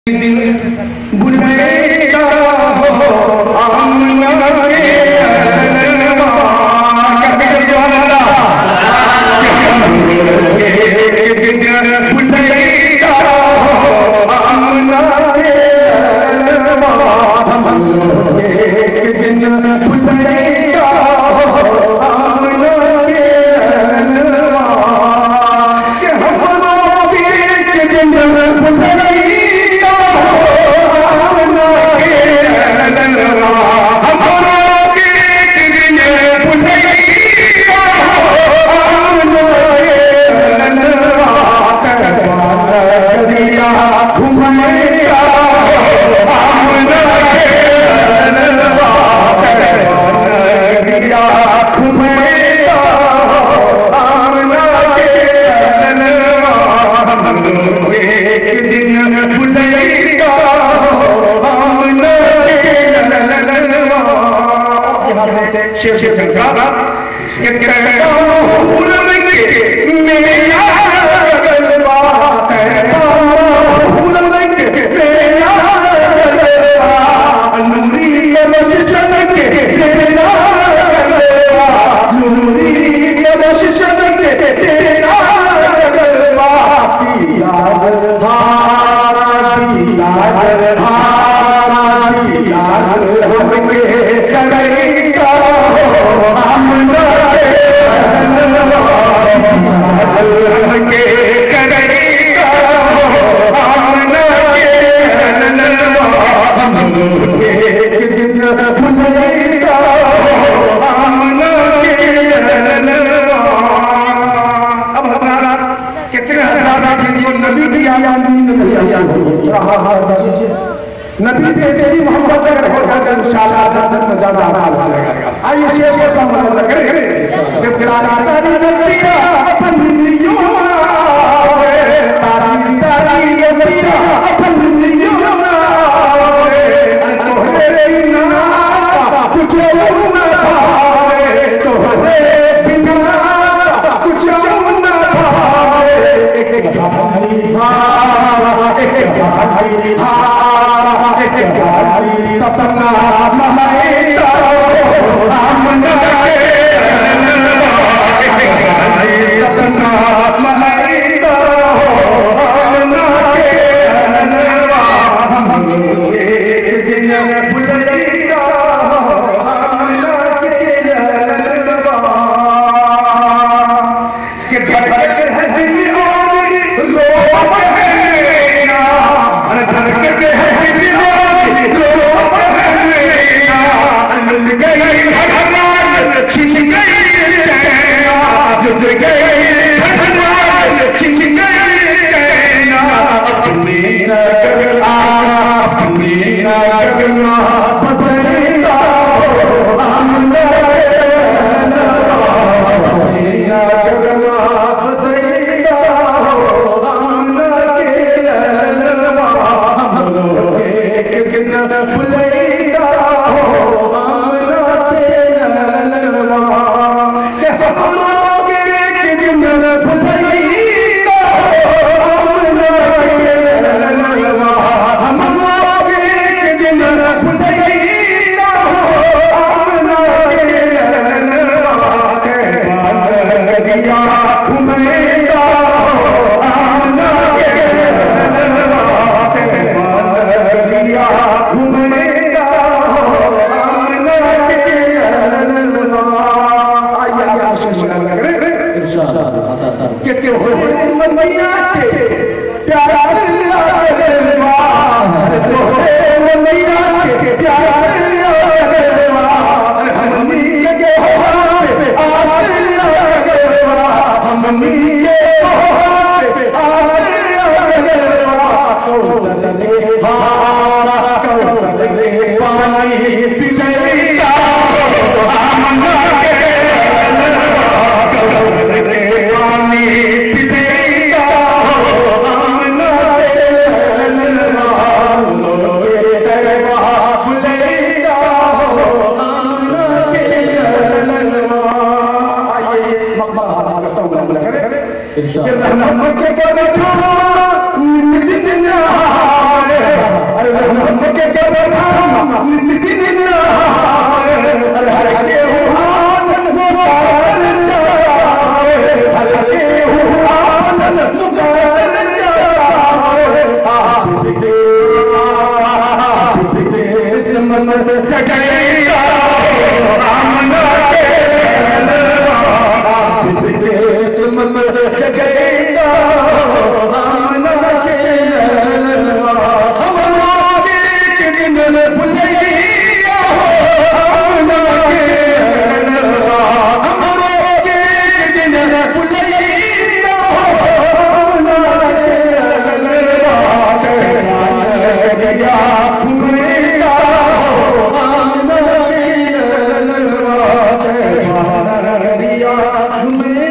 दिन बुलेगा हो आमना के अनवा क्या सुभान दिन बुलेगा हो आमना के अनवा दिन बुलेगा हो आमना के अनवा के हम भी दिन बुलेगा शेर जंगला के कहता हूँ मेरा गलबा कहता हूँ मेरा गलबा नूरी बस चल के तेरा गलबा नूरी बस चल के तेरा गलबा पिया गलबा पिया गलबा पिया गलबा के करेगा नबी से तेरी मोहब्बत अगर हो जाए इंशाअल्लाह जन्नत में जाना आसान लगेगा। आइए शेर का मतलब करें तारी नबीरा अपन नियो तारी नबीरा अपन नियो तोहरे बिना कुछ न भावे तोहरे बिना कुछ न भावे एक भाई सपना महैता आमना के सपना महैता आमना के एक दिन बुलेगा आमना के के धड़कते हैं धड़कते हैं सजैता आमना के किस्मत सजैता आमना के हमरा के दिन भुलैया आमना के हमरा के दिन भुलैया आमना के गया मैं